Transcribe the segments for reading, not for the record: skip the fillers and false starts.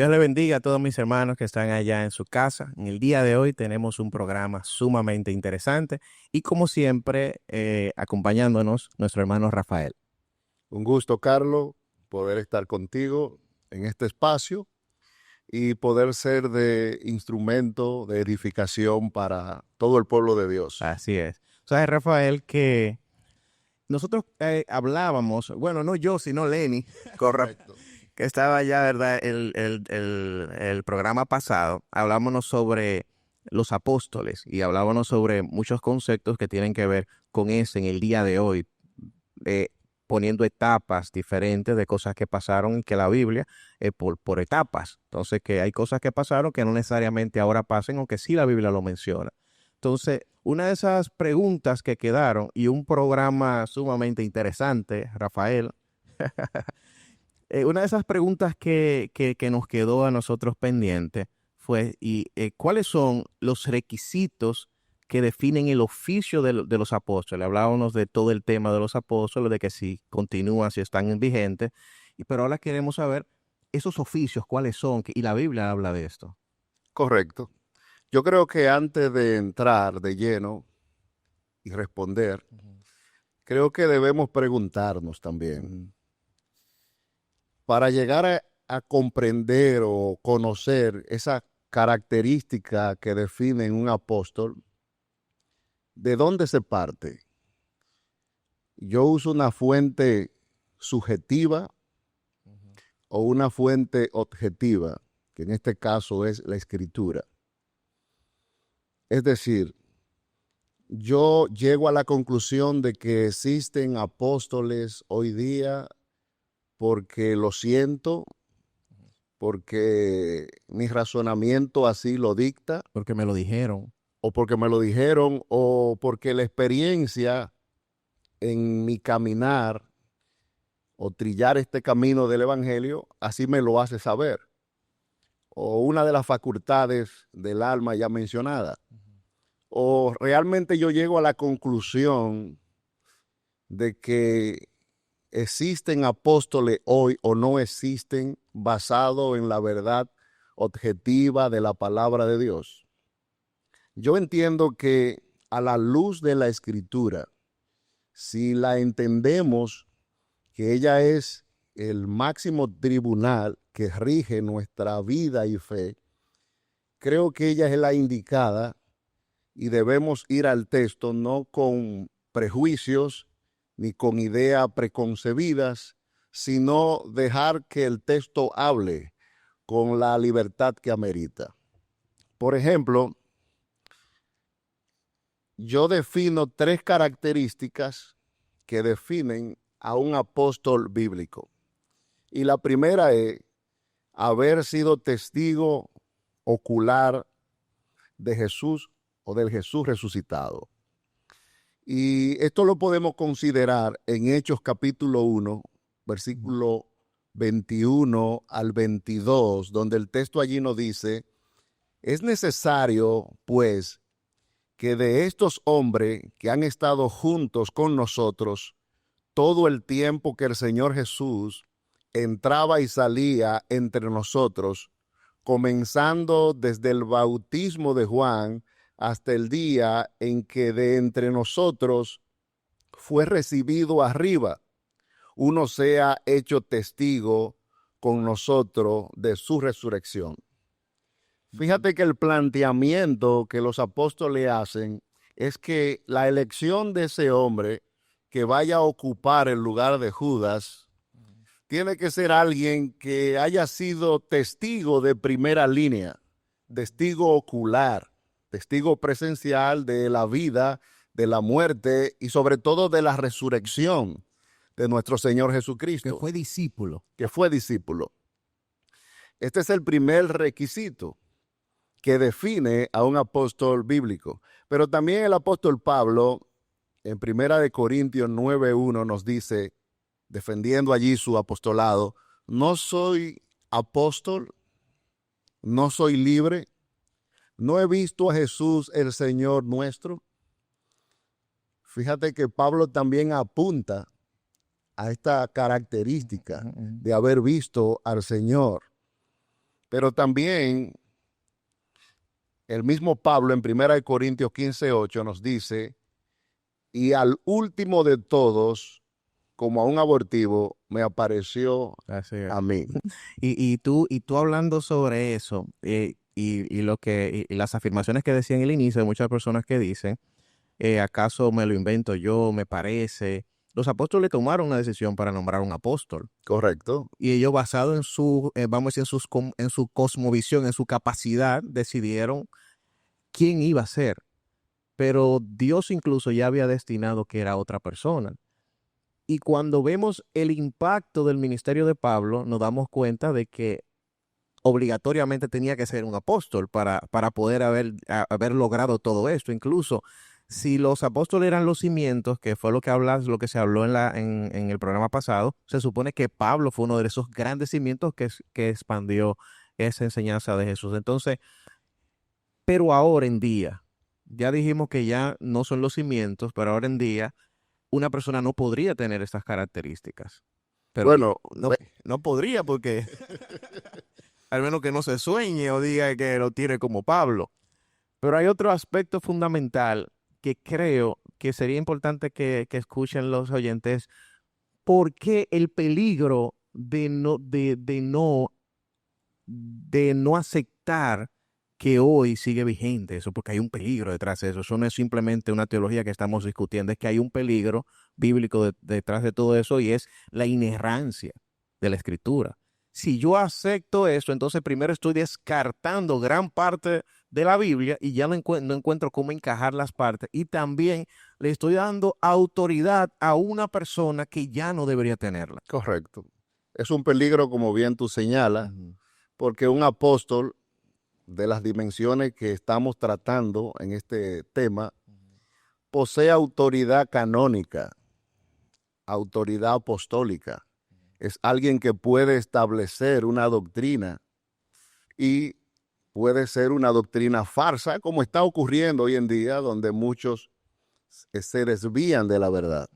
Dios le bendiga a todos mis hermanos que están allá en su casa. En el día de hoy tenemos un programa sumamente interesante y como siempre, acompañándonos nuestro hermano Rafael. Un gusto, Carlos, poder estar contigo en este espacio y poder ser de instrumento de edificación para todo el pueblo de Dios. Así es. Sabes, Rafael, que nosotros hablábamos, bueno, no yo, sino Lenny, Correcto. que estaba ya, ¿verdad? El programa pasado, hablábamos sobre los apóstoles y hablábamos sobre muchos conceptos que tienen que ver con ese en el día de hoy, eh, poniendo etapas diferentes de cosas que pasaron y que la Biblia, por etapas. Entonces, que hay cosas que pasaron que no necesariamente ahora pasen, aunque sí la Biblia lo menciona. Entonces, una de esas preguntas que quedaron y un programa sumamente interesante, Rafael, una de esas preguntas que nos quedó a nosotros pendiente fue, ¿cuáles son los requisitos que definen el oficio de los apóstoles? Hablábamos de todo el tema de los apóstoles, de que si continúan, si están vigentes, pero ahora queremos saber esos oficios, cuáles son, y la Biblia habla de esto. Correcto. Yo creo que antes de entrar de lleno y responder, Ujú. creo que debemos preguntarnos también, Ujú. para llegar a comprender o conocer esa característica que define un apóstol, ¿de dónde se parte? Yo uso una fuente subjetiva Ujú. o una fuente objetiva, que en este caso es la escritura. Es decir, yo llego a la conclusión de que existen apóstoles hoy día porque lo siento, porque mi razonamiento así lo dicta, Porque me lo dijeron. o porque me lo dijeron, o porque la experiencia en mi caminar o trillar este camino del Evangelio así me lo hace saber. O una de las facultades del alma ya mencionada. O realmente yo llego a la conclusión de que existen apóstoles hoy o no existen basado en la verdad objetiva de la palabra de Dios. Yo entiendo que a la luz de la escritura, si la entendemos que ella es el máximo tribunal que rige nuestra vida y fe, creo que ella es la indicada y debemos ir al texto no con prejuicios ni con ideas preconcebidas, sino dejar que el texto hable con la libertad que amerita. Por ejemplo, yo defino tres características que definen a un apóstol bíblico. Y la primera es haber sido testigo ocular de Jesús o del Jesús resucitado. Y esto lo podemos considerar en Hechos capítulo 1, versículo 21 al 22, donde el texto allí nos dice, es necesario, pues, que de estos hombres que han estado juntos con nosotros todo el tiempo que el Señor Jesús entraba y salía entre nosotros, comenzando desde el bautismo de Juan hasta el día en que de entre nosotros fue recibido arriba, uno sea hecho testigo con nosotros de su resurrección. Fíjate que el planteamiento que los apóstoles hacen es que la elección de ese hombre que vaya a ocupar el lugar de Judas tiene que ser alguien que haya sido testigo de primera línea, testigo ocular, testigo presencial de la vida, de la muerte y sobre todo de la resurrección de nuestro Señor Que Jesucristo, fue discípulo. que fue discípulo. Este es el primer requisito que define a un apóstol bíblico. Pero también el apóstol Pablo, en Primera de Corintios 9:1 nos dice, defendiendo allí su apostolado, no soy apóstol, no soy libre, no he visto a Jesús el Señor nuestro. Fíjate que Pablo también apunta a esta característica Ujú. de haber visto al Señor. Pero también el mismo Pablo en 1 Corintios 15:8 nos dice, y al último de todos, como a un abortivo, me apareció Así es. a mí. Y tú hablando sobre eso, y las afirmaciones que decía en el inicio de muchas personas que dicen, ¿acaso me lo invento yo? ¿Me parece? Los apóstoles tomaron una decisión para nombrar un apóstol. Correcto. Y ellos, basado en su, vamos a decir, en su cosmovisión, en su capacidad, decidieron quién iba a ser. Pero Dios incluso ya había destinado que era otra persona. Y cuando vemos el impacto del ministerio de Pablo, nos damos cuenta de que obligatoriamente tenía que ser un apóstol para poder haber logrado todo esto. Incluso si los apóstoles eran los cimientos, que fue lo que se habló en el programa pasado, se supone que Pablo fue uno de esos grandes cimientos que expandió esa enseñanza de Jesús. Entonces, pero ahora en día, ya dijimos que ya no son los cimientos, pero ahora en día una persona no podría tener estas características. Pero Bueno, no podría porque al menos que no se sueñe o diga que lo tiene como Pablo. Pero hay otro aspecto fundamental que creo que sería importante que escuchen los oyentes. ¿Por qué el peligro de no aceptar que hoy sigue vigente eso? Porque hay un peligro detrás de eso. Eso no es simplemente una teología que estamos discutiendo, es que hay un peligro bíblico detrás de todo eso, y es la inerrancia de la escritura. Si yo acepto eso, entonces primero estoy descartando gran parte de la Biblia y ya no encuentro cómo encajar las partes. Y también le estoy dando autoridad a una persona que ya no debería tenerla. correcto. Es un peligro, como bien tú señalas, Ujú. porque un apóstol de las dimensiones que estamos tratando en este tema posee autoridad canónica, autoridad apostólica. Es alguien que puede establecer una doctrina y puede ser una doctrina farsa, como está ocurriendo hoy en día, donde muchos se desvían de la verdad.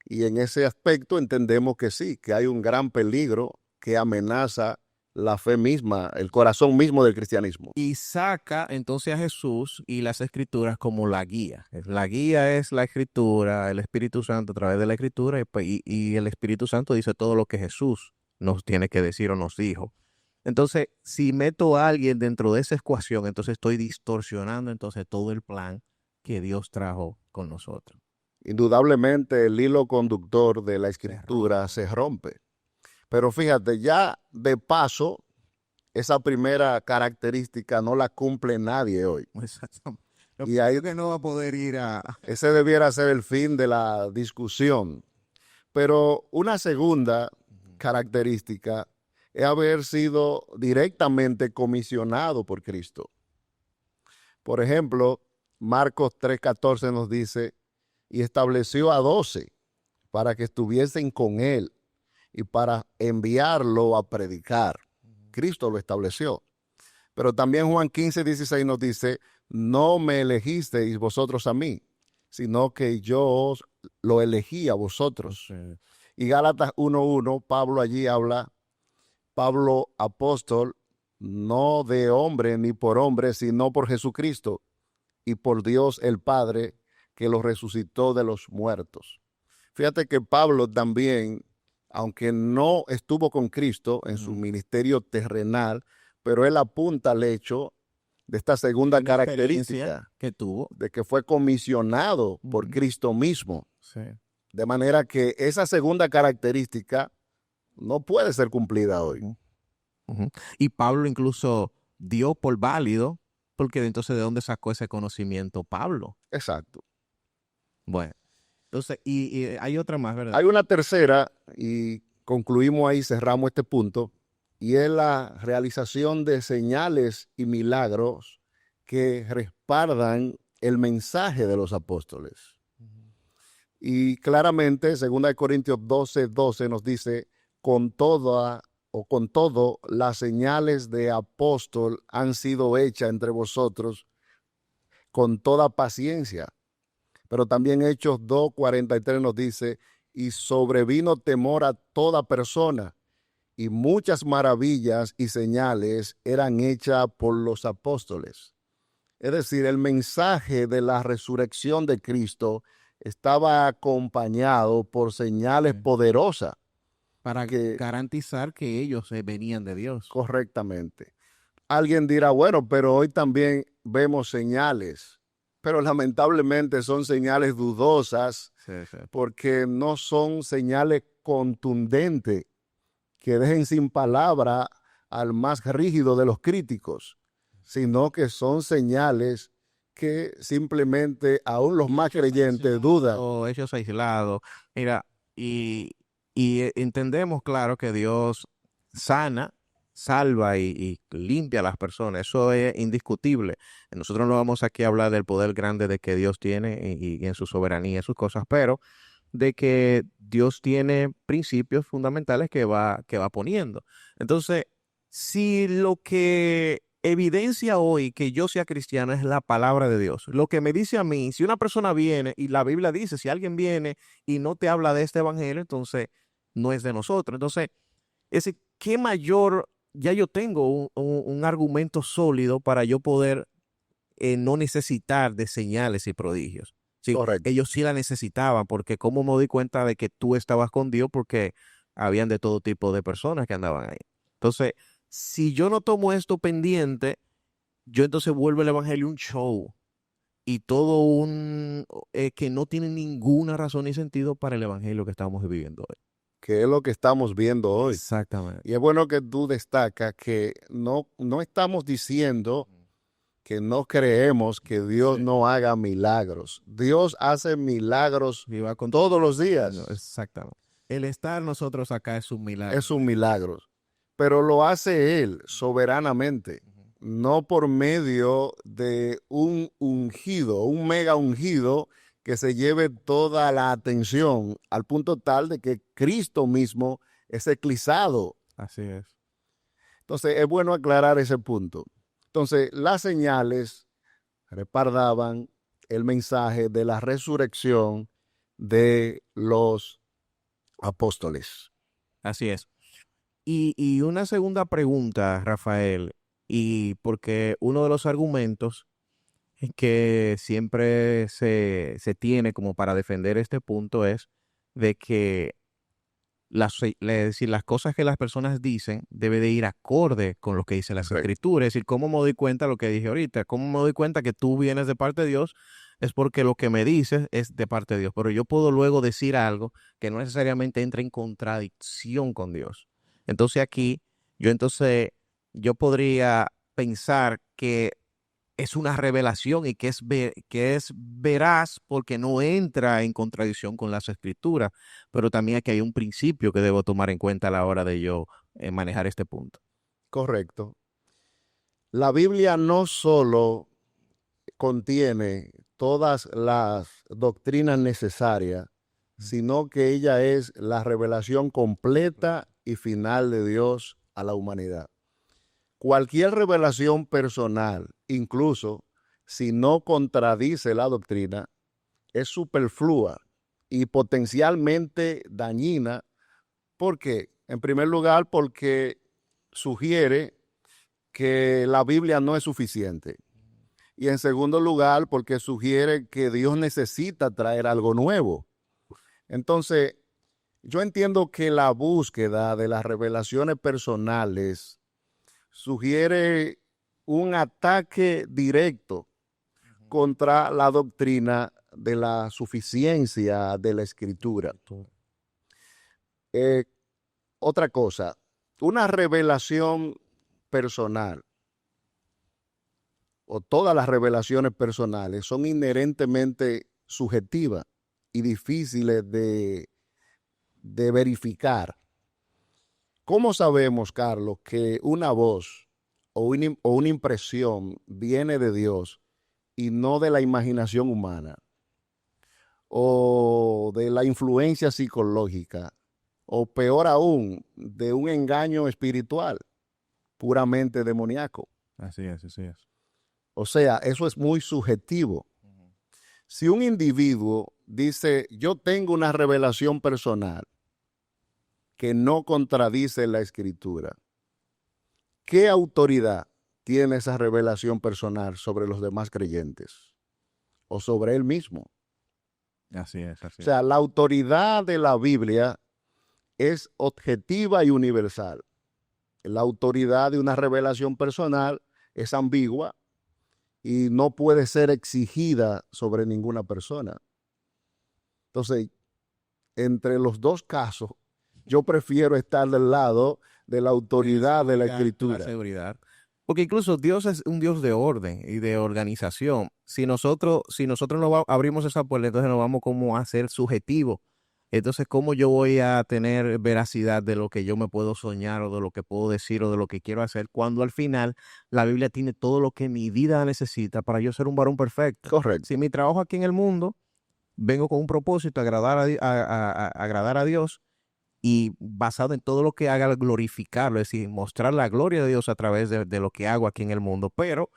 Y en ese aspecto entendemos que sí, que hay un gran peligro que amenaza la fe misma, el corazón mismo del cristianismo. Y saca entonces a Jesús y las escrituras como la guía. La guía es la escritura, el Espíritu Santo a través de la escritura, y el Espíritu Santo dice todo lo que Jesús nos tiene que decir o nos dijo. Entonces, si meto a alguien dentro de esa ecuación, entonces estoy distorsionando entonces todo el plan que Dios trajo con nosotros. Indudablemente el hilo conductor de la Se escritura se rompe. Pero fíjate, ya de paso, esa primera característica no la cumple nadie hoy. Exactamente. Y ahí Que no va a poder ir a... ese debiera ser el fin de la discusión. Pero una segunda característica es haber sido directamente comisionado por Cristo. Por ejemplo, Marcos 3:14 nos dice, y estableció a 12 para que estuviesen con él y para enviarlo a predicar. Cristo lo estableció. Pero también Juan 15:16 nos dice, no me elegisteis vosotros a mí, sino que yo os lo elegí a vosotros. Sí. Y Gálatas 1:1, Pablo allí habla, Pablo apóstol, no de hombre ni por hombre, sino por Jesucristo y por Dios el Padre, que lo resucitó de los muertos. Fíjate que Pablo también, aunque no estuvo con Cristo en su ministerio terrenal, pero él apunta al hecho de esta segunda Una experiencia característica, que tuvo. de que fue comisionado por Cristo mismo. Sí. De manera que esa segunda característica no puede ser cumplida hoy. Ujú. Y Pablo incluso dio por válido, porque entonces ¿de dónde sacó ese conocimiento Pablo? Exacto. Bueno, entonces, y hay otra más, ¿verdad? Hay una tercera, y concluimos ahí, cerramos este punto, y es la realización de señales y milagros que respaldan el mensaje de los apóstoles. Y claramente, 2 Corintios 12:12 nos dice, con todo, las señales de apóstol han sido hechas entre vosotros con toda paciencia. Pero también Hechos 2:43 nos dice, y sobrevino temor a toda persona, y muchas maravillas y señales eran hechas por los apóstoles. Es decir, el mensaje de la resurrección de Cristo estaba acompañado por señales poderosas. Para garantizar que ellos venían de Dios. Correctamente. Alguien dirá, bueno, pero hoy también vemos señales, pero lamentablemente son señales dudosas, Sí, sí. porque no son señales contundentes que dejen sin palabra al más rígido de los críticos, sino que son señales que simplemente aún los más creyentes dudan. O hechos aislados. Mira, y entendemos, claro, que Dios sana, salva y limpia a las personas. Eso es indiscutible. Nosotros no vamos aquí a hablar del poder grande de que Dios tiene y en su soberanía y sus cosas, pero de que Dios tiene principios fundamentales que va poniendo. Entonces, si lo que evidencia hoy que yo sea cristiano es la palabra de Dios, lo que me dice a mí, si una persona viene, y la Biblia dice, si alguien viene y no te habla de este evangelio, entonces no es de nosotros. Entonces, ese, ¿qué mayor? Ya yo tengo un argumento sólido para yo poder no necesitar de señales y prodigios. Sí, Correcto. ellos sí la necesitaban, porque cómo me doy cuenta de que tú estabas con Dios, porque habían de todo tipo de personas que andaban ahí. Entonces, si yo no tomo esto pendiente, yo entonces vuelvo el evangelio un show y todo un que no tiene ninguna razón ni sentido para el evangelio que estamos viviendo hoy. Que es lo que estamos viendo hoy. Exactamente. Y es bueno que tú destacas que no estamos diciendo que no creemos que Dios no haga milagros. Dios hace milagros Viva con todos los días. exactamente. El estar nosotros acá es un milagro. Es un milagro. Pero lo hace Él soberanamente, no por medio de un ungido, un mega ungido que se lleve toda la atención al punto tal de que Cristo mismo es eclipsado. Así es. Entonces, es bueno aclarar ese punto. Entonces, las señales respaldaban el mensaje de la resurrección de los apóstoles. Así es. Y una segunda pregunta, Rafael, y porque uno de los argumentos que siempre se tiene como para defender este punto es de que es decir, las cosas que las personas dicen debe de ir acorde con lo que dice las Correcto. escrituras. Es decir, ¿cómo me doy cuenta de lo que dije ahorita? ¿Cómo me doy cuenta que tú vienes de parte de Dios? Es porque lo que me dices es de parte de Dios. Pero yo puedo luego decir algo que no necesariamente entra en contradicción con Dios. Entonces aquí, yo podría pensar que es una revelación y que es veraz porque no entra en contradicción con las escrituras, pero también aquí hay un principio que debo tomar en cuenta a la hora de yo manejar este punto. Correcto. La Biblia no solo contiene todas las doctrinas necesarias, sino que ella es la revelación completa y final de Dios a la humanidad. Cualquier revelación personal, incluso si no contradice la doctrina, es superflua y potencialmente dañina. ¿Por qué? En primer lugar, porque sugiere que la Biblia no es suficiente. Y en segundo lugar, porque sugiere que Dios necesita traer algo nuevo. Entonces, yo entiendo que la búsqueda de las revelaciones personales sugiere un ataque directo contra la doctrina de la suficiencia de la escritura. Otra cosa, una revelación personal o todas las revelaciones personales son inherentemente subjetivas y difíciles de verificar. ¿Cómo sabemos, Carlos, que una voz o una impresión viene de Dios y no de la imaginación humana o de la influencia psicológica o peor aún, de un engaño espiritual puramente demoníaco? Así es, así es. O sea, eso es muy subjetivo. Si un individuo dice, yo tengo una revelación personal, que no contradice la Escritura. ¿Qué autoridad tiene esa revelación personal sobre los demás creyentes o sobre él mismo? Así es, así O es. sea, la autoridad de la Biblia es objetiva y universal. La autoridad de una revelación personal es ambigua y no puede ser exigida sobre ninguna persona. Entonces, entre los dos casos, yo prefiero estar del lado de la autoridad de la La Escritura. seguridad. Porque incluso Dios es un Dios de orden y de organización. Si nosotros no abrimos esa puerta, entonces nos vamos como a ser subjetivos. Entonces, ¿cómo yo voy a tener veracidad de lo que yo me puedo soñar o de lo que puedo decir o de lo que quiero hacer cuando al final la Biblia tiene todo lo que mi vida necesita para yo ser un varón perfecto? Correcto. Si mi trabajo aquí en el mundo, vengo con un propósito, agradar agradar a Dios, y basado en todo lo que haga, glorificarlo, es decir, mostrar la gloria de Dios a través de lo que hago aquí en el mundo. Pero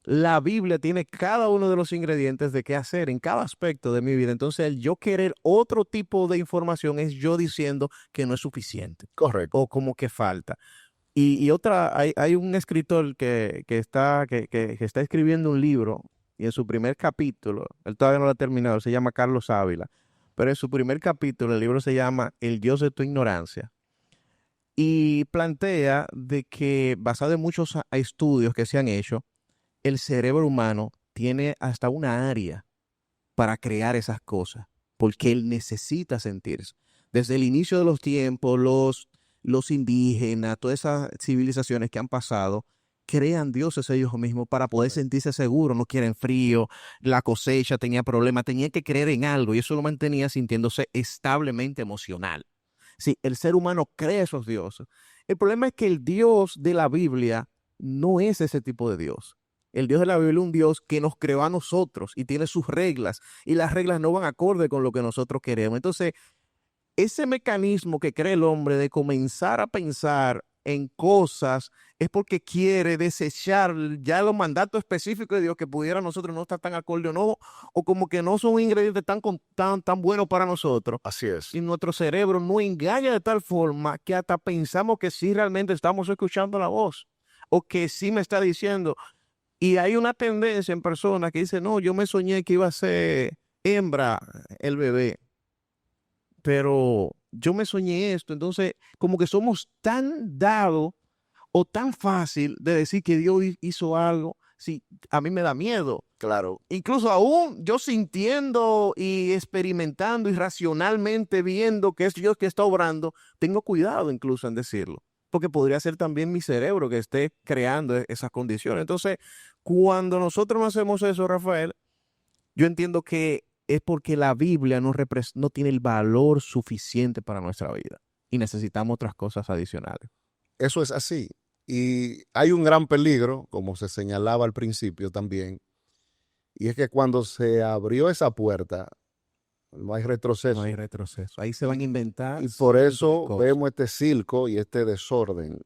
la Biblia tiene cada uno de los ingredientes de qué hacer en cada aspecto de mi vida. Entonces, el yo querer otro tipo de información es yo diciendo que no es suficiente Correcto. o como que falta. Y otra, hay un escritor que está escribiendo un libro y en su primer capítulo, él todavía no lo ha terminado, se llama Carlos Ávila, pero en su primer capítulo el libro se llama El Dios de tu ignorancia y plantea de que, basado en muchos estudios que se han hecho, el cerebro humano tiene hasta una área para crear esas cosas, porque él necesita sentirse. Desde el inicio de los tiempos, los indígenas, todas esas civilizaciones que han pasado, crean dioses ellos mismos para poder sentirse seguros, no quieren frío, la cosecha tenía problemas, tenía que creer en algo y eso lo mantenía sintiéndose establemente emocional. Sí, el ser humano crea esos dioses. El problema es que el Dios de la Biblia no es ese tipo de Dios. El Dios de la Biblia es un Dios que nos creó a nosotros y tiene sus reglas y las reglas no van acorde con lo que nosotros queremos. Entonces, ese mecanismo que cree el hombre de comenzar a pensar en cosas es porque quiere desechar ya los mandatos específicos de Dios que pudiera nosotros no estar tan acorde o no, o como que no son ingredientes tan buenos para nosotros. Así es. Y nuestro cerebro no engaña de tal forma que hasta pensamos que sí realmente estamos escuchando la voz o que sí me está diciendo. Y hay una tendencia en personas que dicen, no, yo me soñé que iba a ser hembra el bebé, pero yo me soñé esto. Entonces, como que somos tan dados o tan fácil de decir que Dios hizo algo, sí, a mí me da miedo. Claro. Incluso aún yo sintiendo y experimentando y racionalmente viendo que es Dios que está obrando, tengo cuidado incluso en decirlo, porque podría ser también mi cerebro que esté creando esas condiciones. Entonces, cuando nosotros no hacemos eso, Rafael, yo entiendo que es porque la Biblia no tiene el valor suficiente para nuestra vida y necesitamos otras cosas adicionales. Eso es así. Y hay un gran peligro, como se señalaba al principio también, y es que cuando se abrió esa puerta, no hay retroceso. No hay retroceso. Ahí se van a inventar Y por cientos de eso cosas. vemos este circo y este desorden.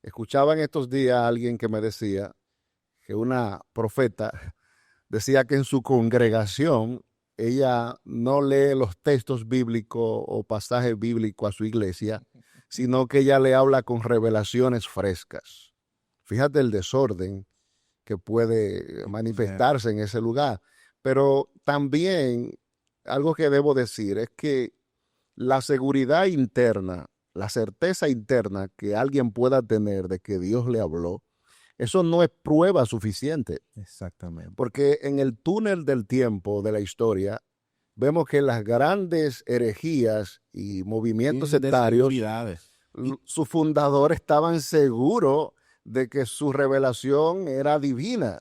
Escuchaba en estos días a alguien que me decía que una profeta decía que en su congregación ella no lee los textos bíblicos o pasajes bíblicos a su iglesia, sino que ella le habla con revelaciones frescas. Fíjate el desorden que puede manifestarse en ese lugar. Pero también algo que debo decir es que la seguridad interna, la certeza interna que alguien pueda tener de que Dios le habló, eso no es prueba suficiente. Exactamente. Porque en el túnel del tiempo de la historia, vemos que las grandes herejías y movimientos sectarios, sus fundadores estaban seguros de que su revelación era divina,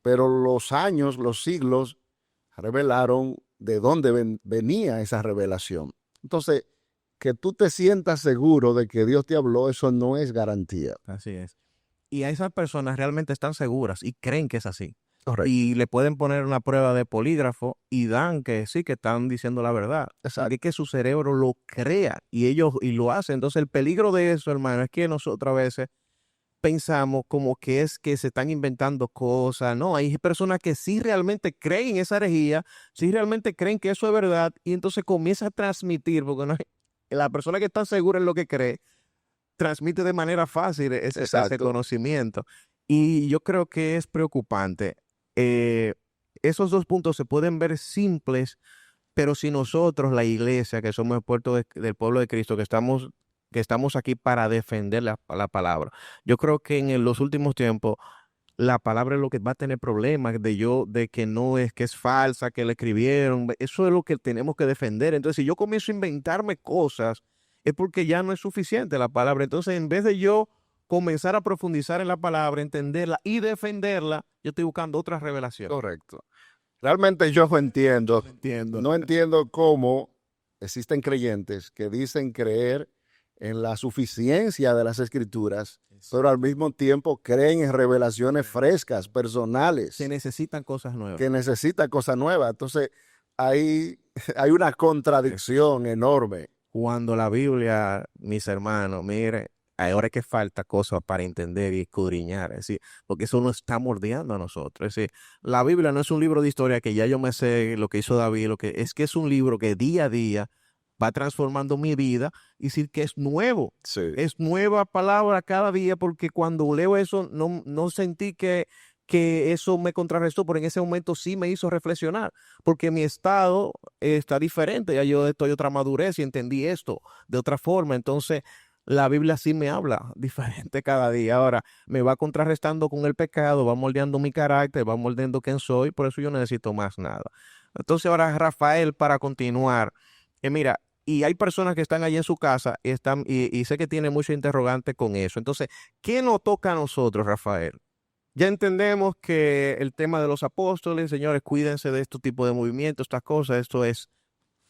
pero los años, los siglos, revelaron de dónde venía esa revelación. Entonces, que tú te sientas seguro de que Dios te habló, eso no es garantía. Así es. Y a esas personas realmente están seguras y creen que es así. Correcto. Y le pueden poner una prueba de polígrafo y dan que sí, que están diciendo la verdad. Exacto. Porque es que su cerebro lo crea y ellos y lo hacen. Entonces el peligro de eso, hermano, es que nosotros a veces pensamos como que es que se están inventando cosas. No, hay personas que sí realmente creen en esa herejía, sí realmente creen que eso es verdad y entonces comienza a transmitir, porque no hay, la persona que está segura en lo que cree transmite de manera fácil ese conocimiento. Y yo creo que es preocupante. Esos dos puntos se pueden ver simples, pero si nosotros, la iglesia, que somos del pueblo de Cristo, que estamos aquí para defender la palabra, yo creo que en los últimos tiempos la palabra es lo que va a tener problemas de que no es, que es falsa, que le escribieron. Eso es lo que tenemos que defender. Entonces, si yo comienzo a inventarme cosas, es porque ya no es suficiente la palabra. Entonces, en vez de yo comenzar a profundizar en la palabra, entenderla y defenderla, yo estoy buscando otra revelación. Correcto. Realmente yo no entiendo cómo existen creyentes que dicen creer en la suficiencia de las Escrituras, pero al mismo tiempo creen en revelaciones frescas, personales. Se necesitan cosas nuevas. Entonces, hay una contradicción enorme. Cuando la Biblia, mis hermanos, mire, ahora es que falta cosas para entender y escudriñar, es decir, porque eso nos está mordiendo a nosotros. Es decir, la Biblia no es un libro de historia que ya yo me sé lo que hizo David, es un libro que día a día va transformando mi vida y decir que es nuevo. Sí. Es nueva palabra cada día, porque cuando leo eso no sentí que eso me contrarrestó, pero en ese momento sí me hizo reflexionar, porque mi estado está diferente, ya yo estoy otra madurez y entendí esto de otra forma. Entonces la Biblia sí me habla diferente cada día. Ahora me va contrarrestando con el pecado, va moldeando mi carácter, va moldeando quién soy, por eso yo necesito más nada. Entonces ahora, Rafael, para continuar, mira, y hay personas que están allí en su casa y sé que tienen mucho interrogante con eso. Entonces, ¿qué nos toca a nosotros, Rafael? Ya entendemos que el tema de los apóstoles, señores, cuídense de este tipo de movimientos, estas cosas, esto es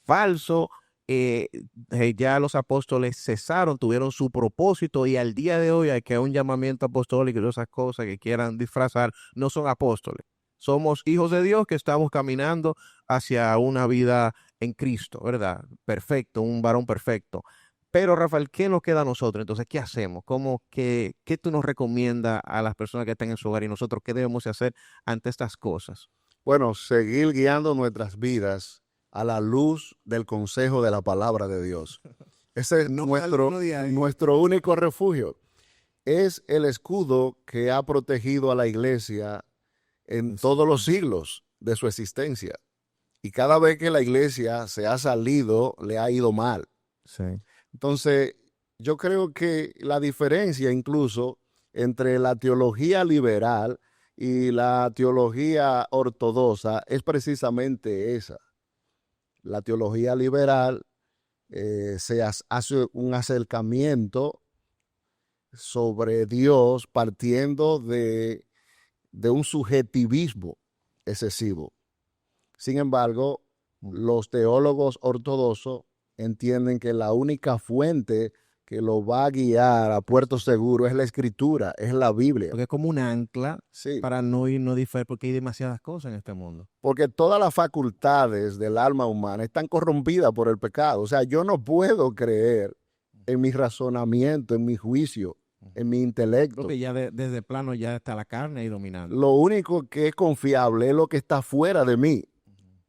falso. Ya los apóstoles cesaron, tuvieron su propósito, y al día de hoy hay que un llamamiento apostólico y esas cosas que quieran disfrazar, no son apóstoles. Somos hijos de Dios que estamos caminando hacia una vida en Cristo, ¿verdad? Perfecto, un varón perfecto. Pero, Rafael, ¿qué nos queda a nosotros? Entonces, ¿qué hacemos? ¿Qué tú nos recomiendas a las personas que están en su hogar y nosotros qué debemos hacer ante estas cosas? Bueno, seguir guiando nuestras vidas a la luz del consejo de la palabra de Dios. Ese es nuestro único refugio. Es el escudo que ha protegido a la iglesia en todos los siglos de su existencia. Y cada vez que la iglesia se ha salido, le ha ido mal. Sí. Entonces, yo creo que la diferencia incluso entre la teología liberal y la teología ortodoxa es precisamente esa. La teología liberal se hace un acercamiento sobre Dios partiendo de un subjetivismo excesivo. Sin embargo, los teólogos ortodoxos entienden que la única fuente que lo va a guiar a puerto seguro es la Escritura, es la Biblia. Porque es como un ancla, sí, para no diferir, porque hay demasiadas cosas en este mundo. Porque todas las facultades del alma humana están corrompidas por el pecado. O sea, yo no puedo creer en mi razonamiento, en mi juicio, en mi intelecto. Creo que ya desde el plano ya está la carne ahí dominando. Lo único que es confiable es lo que está fuera de mí,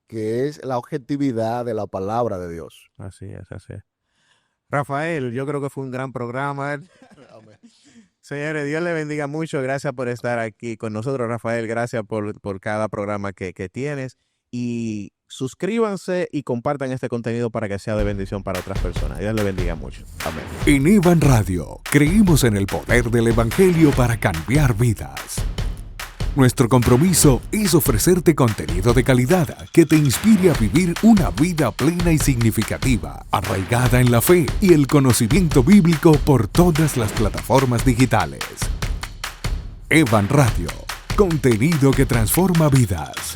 que es la objetividad de la palabra de Dios. Así es, así es. Rafael, yo creo que fue un gran programa. Señores, Dios le bendiga mucho. Gracias por estar aquí con nosotros, Rafael. Gracias por cada programa que tienes. Y suscríbanse y compartan este contenido para que sea de bendición para otras personas. Dios le bendiga mucho. Amén. En Evan Radio, creímos en el poder del Evangelio para cambiar vidas. Nuestro compromiso es ofrecerte contenido de calidad que te inspire a vivir una vida plena y significativa, arraigada en la fe y el conocimiento bíblico por todas las plataformas digitales. Evan Radio, contenido que transforma vidas.